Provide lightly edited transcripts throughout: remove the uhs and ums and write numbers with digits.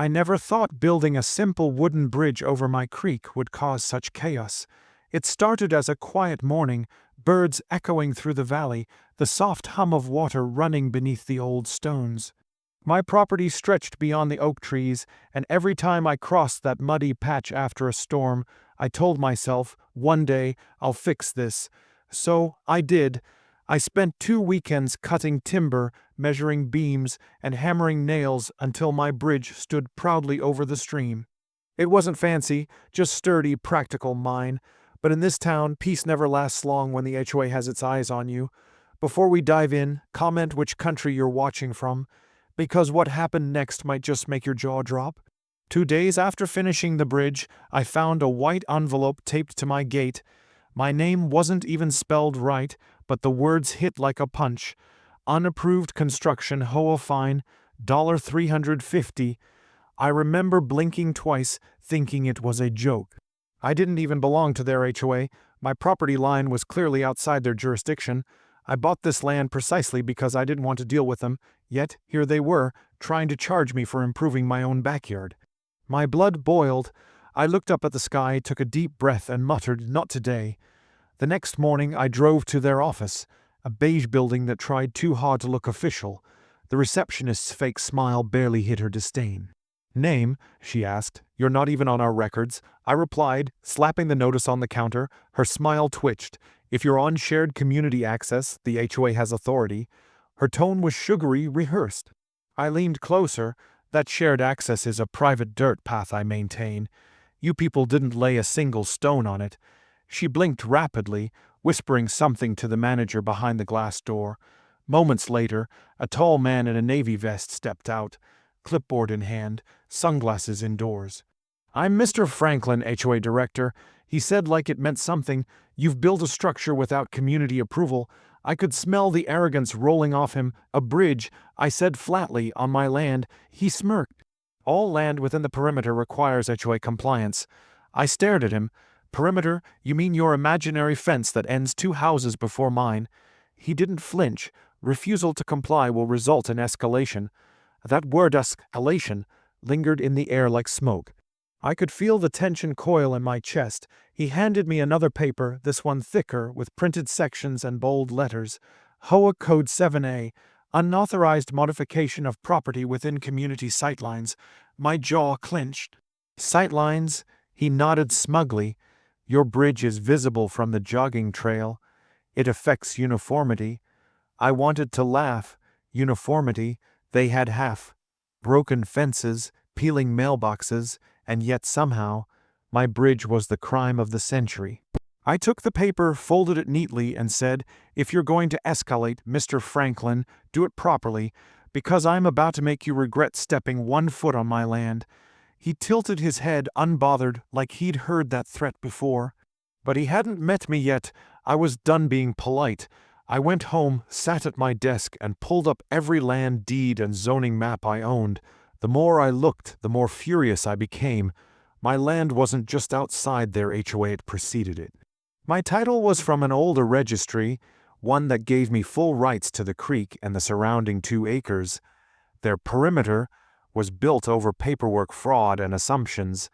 I never thought building a simple wooden bridge over my creek would cause such chaos. It started as a quiet morning, birds echoing through the valley, the soft hum of water running beneath the old stones. My property stretched beyond the oak trees, and every time I crossed that muddy patch after a storm, I told myself, one day I'll fix this. So I did. I spent 2 weekends cutting timber, measuring beams, and hammering nails until my bridge stood proudly over the stream. It wasn't fancy, just sturdy, practical mine. But in this town, peace never lasts long when the HOA has its eyes on you. Before we dive in, comment which country you're watching from, because what happened next might just make your jaw drop. 2 days after finishing the bridge, I found a white envelope taped to my gate. My name wasn't even spelled right, but the words hit like a punch. Unapproved construction, HOA fine, $350. I remember blinking twice, thinking it was a joke. I didn't even belong to their HOA. My property line was clearly outside their jurisdiction. I bought this land precisely because I didn't want to deal with them, yet here they were, trying to charge me for improving my own backyard. My blood boiled. I looked up at the sky, took a deep breath, and muttered, "Not today." The next morning I drove to their office, a beige building that tried too hard to look official. The receptionist's fake smile barely hid her disdain. "Name?" she asked. "You're not even on our records." I replied, slapping the notice on the counter. Her smile twitched. "If you're on shared community access, the HOA has authority." Her tone was sugary, rehearsed. I leaned closer. "That shared access is a private dirt path I maintain. You people didn't lay a single stone on it." She blinked rapidly, whispering something to the manager behind the glass door. Moments later, a tall man in a navy vest stepped out, clipboard in hand, sunglasses indoors. "I'm Mr. Franklin, HOA director," he said like it meant something. "You've built a structure without community approval." I could smell the arrogance rolling off him. "A bridge," I said flatly, "on my land." He smirked. "All land within the perimeter requires HOA compliance." I stared at him. "Perimeter? You mean your imaginary fence that ends 2 houses before mine?" He didn't flinch. "Refusal to comply will result in escalation." That word escalation lingered in the air like smoke. I could feel the tension coil in my chest. He handed me another paper, this one thicker, with printed sections and bold letters. HOA Code 7A, Unauthorized Modification of Property Within Community Sightlines. My jaw clenched. "Sightlines?" He nodded smugly. "Your bridge is visible from the jogging trail. It affects uniformity." I wanted to laugh. Uniformity? They had half. Broken fences, peeling mailboxes, and yet somehow, my bridge was the crime of the century. I took the paper, folded it neatly, and said, "If you're going to escalate, Mr. Franklin, do it properly, because I'm about to make you regret stepping 1 foot on my land." He tilted his head, unbothered, like he'd heard that threat before. But he hadn't met me yet. I was done being polite. I went home, sat at my desk, and pulled up every land deed and zoning map I owned. The more I looked, the more furious I became. My land wasn't just outside their HOA, it preceded it. My title was from an older registry, one that gave me full rights to the creek and the surrounding 2 acres. Their perimeter was built over paperwork fraud and assumptions.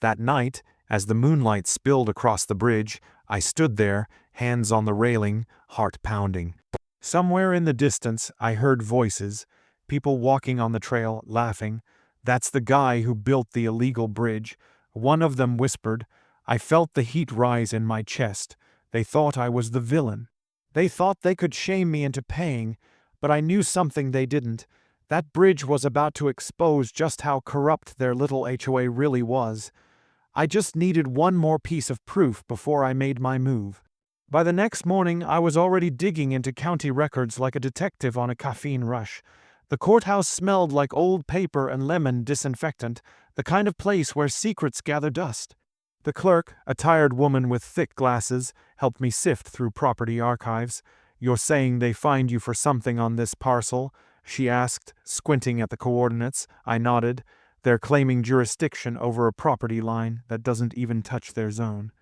That night, as the moonlight spilled across the bridge, I stood there, hands on the railing, heart pounding. Somewhere in the distance, I heard voices, people walking on the trail, laughing. "That's the guy who built the illegal bridge," one of them whispered. I felt the heat rise in my chest. They thought I was the villain. They thought they could shame me into paying, but I knew something they didn't. That bridge was about to expose just how corrupt their little HOA really was. I just needed one more piece of proof before I made my move. By the next morning, I was already digging into county records like a detective on a caffeine rush. The courthouse smelled like old paper and lemon disinfectant, the kind of place where secrets gather dust. The clerk, a tired woman with thick glasses, helped me sift through property archives. "You're saying they fined you for something on this parcel?" she asked, squinting at the coordinates. I nodded. "They're claiming jurisdiction over a property line that doesn't even touch their zone."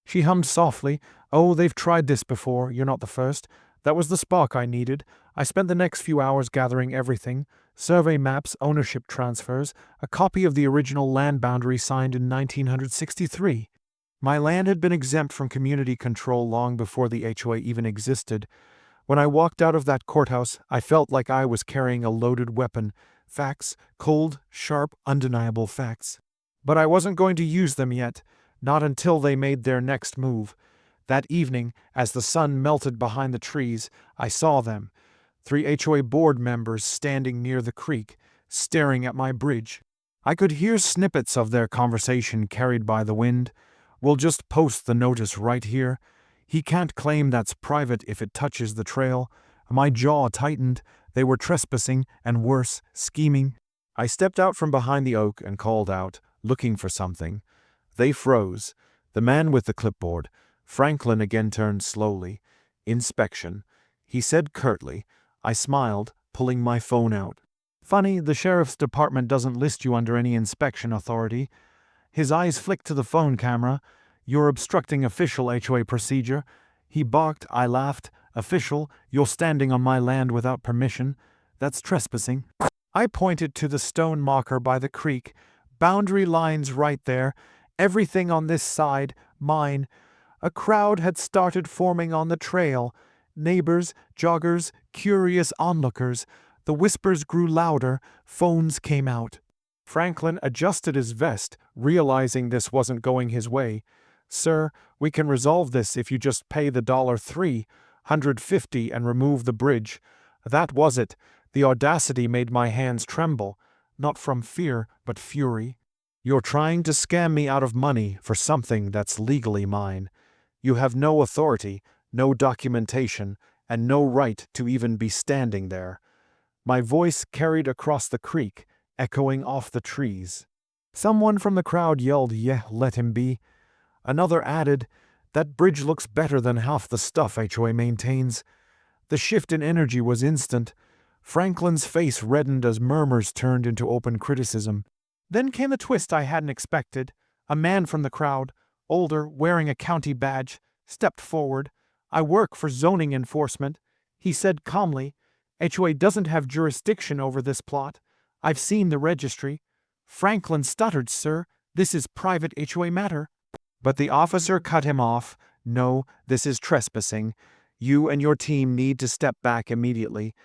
She hummed softly. "Oh, they've tried this before. You're not the first." That was the spark I needed. I spent the next few hours gathering everything. survey maps, ownership transfers, a copy of the original land boundary signed in 1963. My land had been exempt from community control long before the HOA even existed. When I walked out of that courthouse, I felt like I was carrying a loaded weapon. Facts, cold, sharp, undeniable facts. But I wasn't going to use them yet, not until they made their next move. That evening, as the sun melted behind the trees, I saw them. 3 HOA board members standing near the creek, staring at my bridge. I could hear snippets of their conversation carried by the wind. "We'll just post the notice right here. He can't claim that's private if it touches the trail." My jaw tightened. They were trespassing, and worse, scheming. I stepped out from behind the oak and called out, looking for something. They froze. The man with the clipboard, Franklin, again turned slowly. "Inspection," he said curtly. I smiled, pulling my phone out. "Funny, the sheriff's department doesn't list you under any inspection authority." His eyes flicked to the phone camera. "You're obstructing official HOA procedure." He barked. I laughed. "Official, you're standing on my land without permission. That's trespassing." I pointed to the stone marker by the creek. "Boundary lines right there. Everything on this side, mine." A crowd had started forming on the trail. Neighbors, joggers, curious onlookers. The whispers grew louder. Phones came out. Franklin adjusted his vest, realizing this wasn't going his way. "Sir, we can resolve this if you just pay the $350 and remove the bridge." That was it. The audacity made my hands tremble, not from fear, but fury. "You're trying to scam me out of money for something that's legally mine. You have no authority, no documentation, and no right to even be standing there." My voice carried across the creek, echoing off the trees. Someone from the crowd yelled, "Yeah, let him be." Another added, "That bridge looks better than half the stuff HOA maintains." The shift in energy was instant. Franklin's face reddened as murmurs turned into open criticism. Then came the twist I hadn't expected. A man from the crowd, older, wearing a county badge, stepped forward. "I work for zoning enforcement," he said calmly. "HOA doesn't have jurisdiction over this plot. I've seen the registry." Franklin stuttered, "Sir, this is private HOA matter." But the officer cut him off. "No, this is trespassing. You and your team need to step back immediately."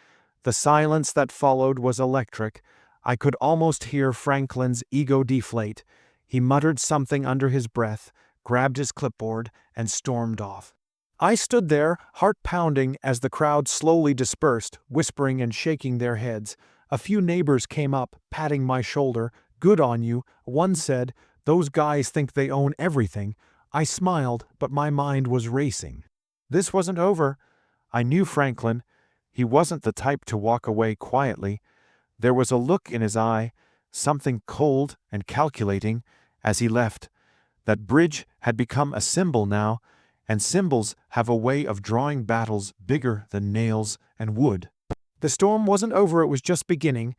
The silence that followed was electric. I could almost hear Franklin's ego deflate. He muttered something under his breath, grabbed his clipboard, and stormed off. I stood there, heart pounding, as the crowd slowly dispersed, whispering and shaking their heads. A few neighbors came up, patting my shoulder. "Good on you," one said. "Those guys think they own everything." I smiled, but my mind was racing. This wasn't over. I knew Franklin. He wasn't the type to walk away quietly. There was a look in his eye, something cold and calculating, as he left. That bridge had become a symbol now, and symbols have a way of drawing battles bigger than nails and wood. The storm wasn't over, it was just beginning.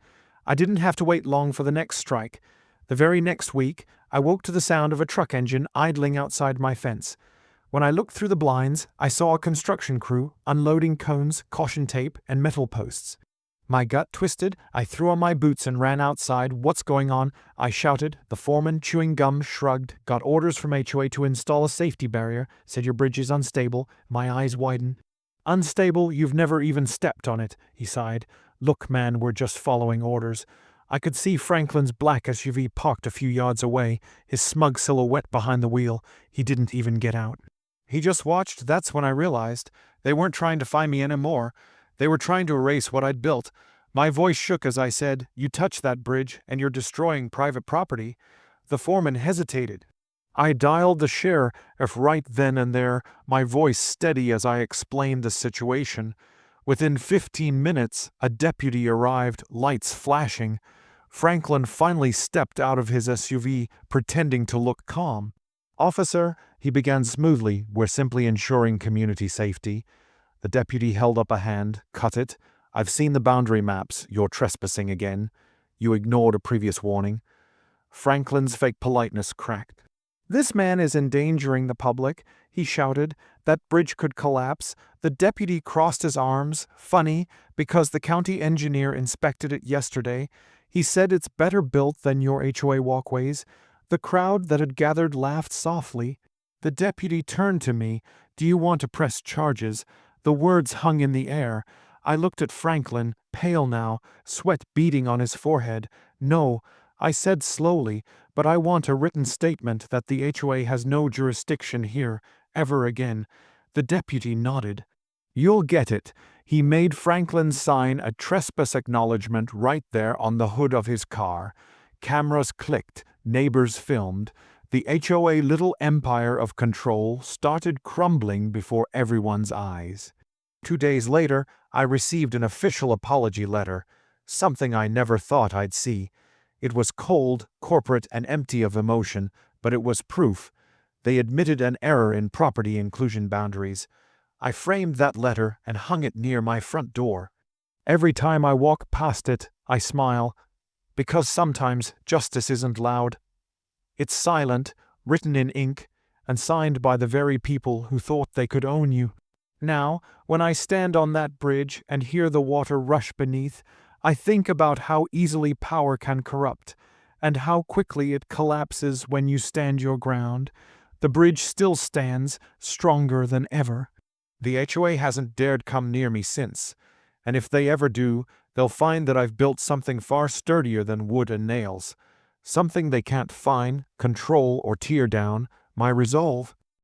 I didn't have to wait long for the next strike. The very next week, I woke to the sound of a truck engine idling outside my fence. When I looked through the blinds, I saw a construction crew unloading cones, caution tape, and metal posts. My gut twisted. I threw on my boots and ran outside. "What's going on?" I shouted. The foreman, chewing gum, shrugged. "Got orders from HOA to install a safety barrier. Said your bridge is unstable." My eyes widened. "Unstable? You've never even stepped on it," he sighed. "Look, man, we're just following orders." I could see Franklin's black SUV parked a few yards away, his smug silhouette behind the wheel. He didn't even get out. He just watched. That's when I realized they weren't trying to find me anymore. They were trying to erase what I'd built. My voice shook as I said, "You touch that bridge, and you're destroying private property." The foreman hesitated. I dialed the sheriff right then and there, my voice steady as I explained the situation. Within 15 minutes, a deputy arrived, lights flashing. Franklin finally stepped out of his SUV, pretending to look calm. "Officer," he began smoothly, "we're simply ensuring community safety." The deputy held up a hand. "Cut it. I've seen the boundary maps. You're trespassing again. You ignored a previous warning." Franklin's fake politeness cracked. "This man is endangering the public," he shouted. "That bridge could collapse." The deputy crossed his arms. "Funny, because the county engineer inspected it yesterday. He said it's better built than your HOA walkways." The crowd that had gathered laughed softly. The deputy turned to me. "Do you want to press charges?" The words hung in the air. I looked at Franklin, pale now, sweat beading on his forehead. "No," I said slowly, "but I want a written statement that the HOA has no jurisdiction here, ever again." The deputy nodded. "You'll get it." He made Franklin sign a trespass acknowledgement right there on the hood of his car. Cameras clicked, neighbors filmed. The HOA little empire of control started crumbling before everyone's eyes. 2 days later, I received an official apology letter, something I never thought I'd see. It was cold, corporate, and empty of emotion, but it was proof. They admitted an error in property inclusion boundaries. I framed that letter and hung it near my front door. Every time I walk past it, I smile, because sometimes justice isn't loud. It's silent, written in ink, and signed by the very people who thought they could own you. Now, when I stand on that bridge and hear the water rush beneath, I think about how easily power can corrupt, and how quickly it collapses when you stand your ground. The bridge still stands, stronger than ever. The HOA hasn't dared come near me since, and if they ever do, they'll find that I've built something far sturdier than wood and nails. Something they can't fine, control, or tear down: my resolve.